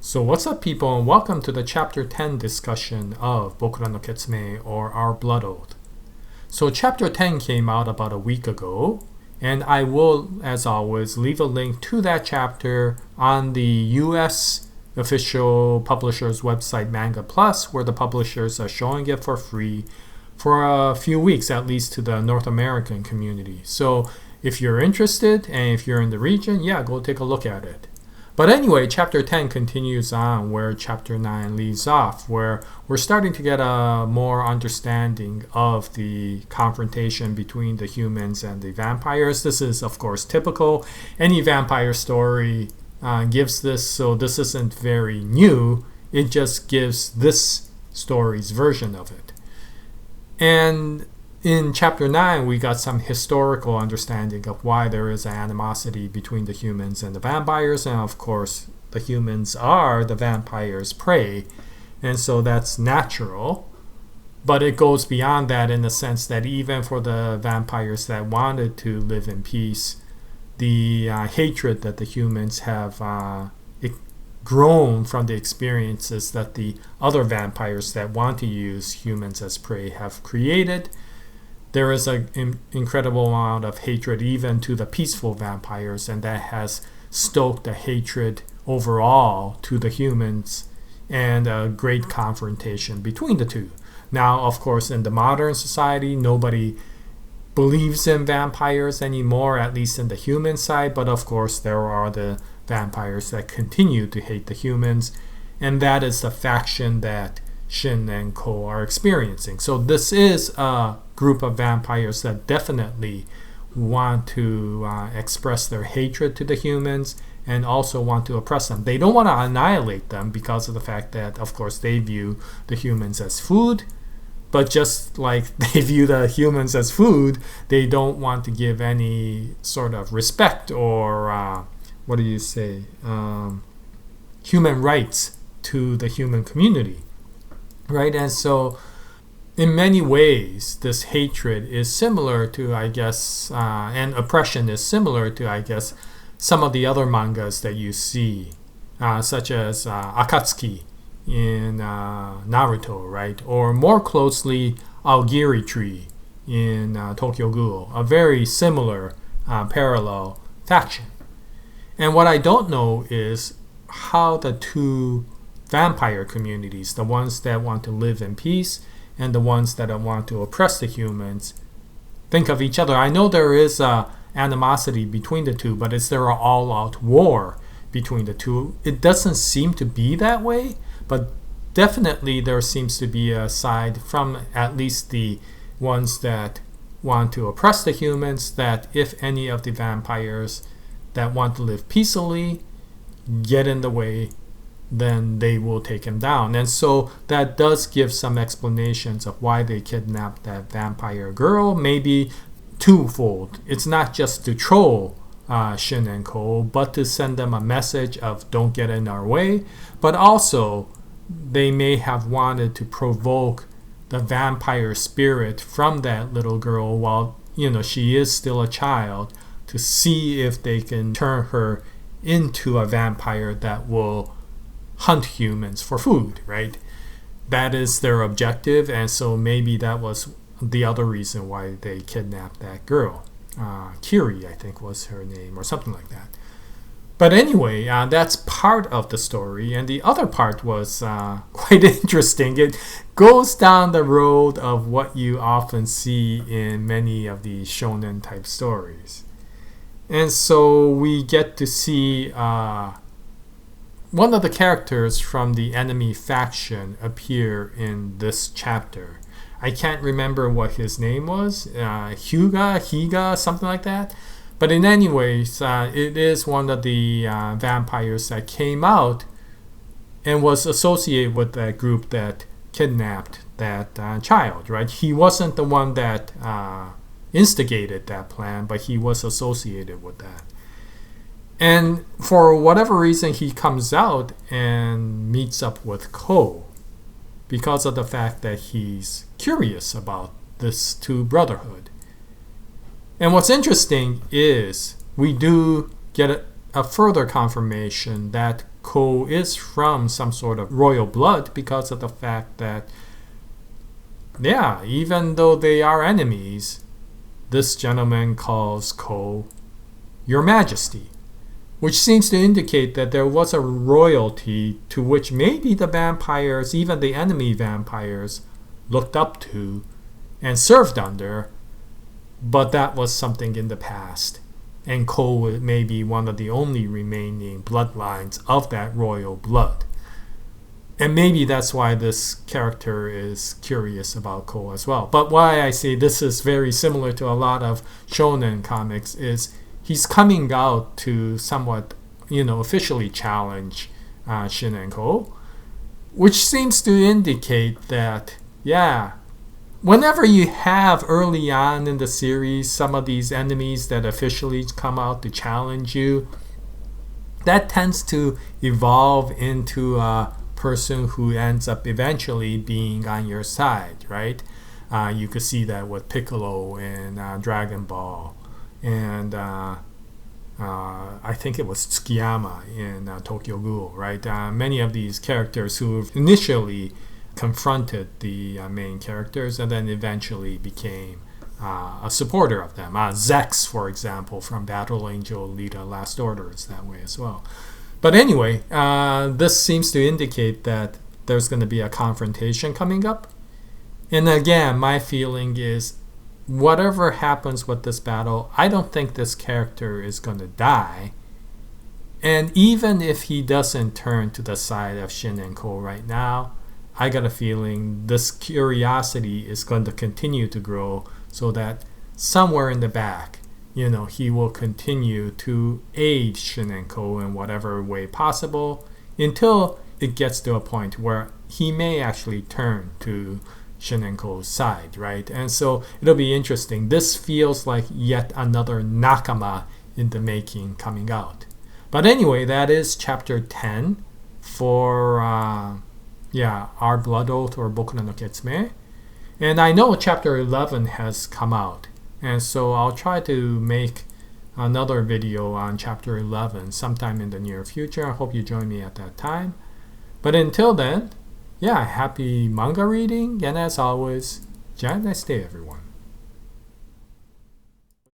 So what's up, people, and welcome to the Chapter 10 discussion of 僕らの血盟 or Our Blood Oath. So Chapter 10 came out about a week ago, and I will, as always, leave a link to that chapter on the US official publisher's website, Manga Plus, where the publishers are showing it for free for a few weeks, at least to the North American community. So if you're interested, and if you're in the region, yeah, go take a look at it. But anyway, Chapter 10 continues on where Chapter 9 leaves off, where we're starting to get a more understanding of the confrontation between the humans and the vampires. This is, of course, typical. Any vampire story gives this, so this isn't very new. It just gives this story's version of it. And in Chapter 9, we got some historical understanding of why there is an animosity between the humans and the vampires. And of course, the humans are the vampires' prey. And so that's natural. But it goes beyond that in the sense that even for the vampires that wanted to live in peace, the hatred that the humans have grown from the experiences that the other vampires that want to use humans as prey have created. There is an incredible amount of hatred even to the peaceful vampires, and that has stoked the hatred overall to the humans and a great confrontation between the two. Now, of course, in the modern society, nobody believes in vampires anymore, at least in the human side, but of course there are the vampires that continue to hate the humans, and that is the faction that Shin and Ko are experiencing. So this is a group of vampires that definitely want to express their hatred to the humans and also want to oppress them. They don't want to annihilate them because of the fact that, of course, they view the humans as food. But just like they view the humans as food, they don't want to give any sort of respect or, human rights to the human community. Right? And so in many ways, this hatred is similar to, and oppression is similar to, some of the other mangas that you see, such as Akatsuki in Naruto, right? Or more closely, Aogiri Tree in Tokyo Ghoul, a very similar parallel faction. And what I don't know is how the two vampire communities, the ones that want to live in peace and the ones that want to oppress the humans, think of each other. I know there is animosity between the two, but is there an all-out war between the two? It doesn't seem to be that way, but definitely there seems to be a side from at least the ones that want to oppress the humans, that if any of the vampires that want to live peacefully get in the way, then they will take him down. And so that does give some explanations of why they kidnapped that vampire girl, maybe twofold. It's not just to troll Shin and Ko, but to send them a message of don't get in our way. But also, they may have wanted to provoke the vampire spirit from that little girl while, she is still a child, to see if they can turn her into a vampire that will hunt humans for food, right? That is their objective, and so maybe that was the other reason why they kidnapped that girl. Kiri, I think, was her name, or something like that. But anyway, that's part of the story, and the other part was quite interesting. It goes down the road of what you often see in many of the shonen type stories. And so we get to see one of the characters from the enemy faction appear in this chapter. I can't remember what his name was. Higa, something like that. But in any ways, it is one of the vampires that came out and was associated with that group that kidnapped that child, right? He wasn't the one that instigated that plan, but he was associated with that. And for whatever reason, he comes out and meets up with Ko because of the fact that he's curious about this two brotherhood. And what's interesting is we do get a further confirmation that Ko is from some sort of royal blood because of the fact that, yeah, even though they are enemies, this gentleman calls Ko Your Majesty, which seems to indicate that there was a royalty to which maybe the vampires, even the enemy vampires, looked up to and served under, but that was something in the past. And Ko may be one of the only remaining bloodlines of that royal blood. And maybe that's why this character is curious about Ko as well. But why I say this is very similar to a lot of shonen comics is he's coming out to somewhat, officially challenge Shin and Ko, which seems to indicate that, yeah, whenever you have early on in the series some of these enemies that officially come out to challenge you, that tends to evolve into a person who ends up eventually being on your side, right? You could see that with Piccolo in Dragon Ball, and I think it was Tsukiyama in Tokyo Ghoul, right? Many of these characters who initially confronted the main characters and then eventually became a supporter of them. Zex, for example, from Battle Angel Alita Last Order is that way as well. But anyway, this seems to indicate that there's going to be a confrontation coming up. And again, my feeling is whatever happens with this battle, I don't think this character is going to die. And even if he doesn't turn to the side of Shin and Ko right now, I got a feeling this curiosity is going to continue to grow so that somewhere in the back, he will continue to aid Shin and Ko in whatever way possible until it gets to a point where he may actually turn to Shin and Ko's side, right? And so it'll be interesting. This feels like yet another Nakama in the making coming out. But anyway, that is chapter 10 for Our Blood Oath or Bokura no Ketsumei. And I know chapter 11 has come out. And so I'll try to make another video on chapter 11 sometime in the near future. I hope you join me at that time. But until then, happy manga reading. And as always, have a nice day, everyone.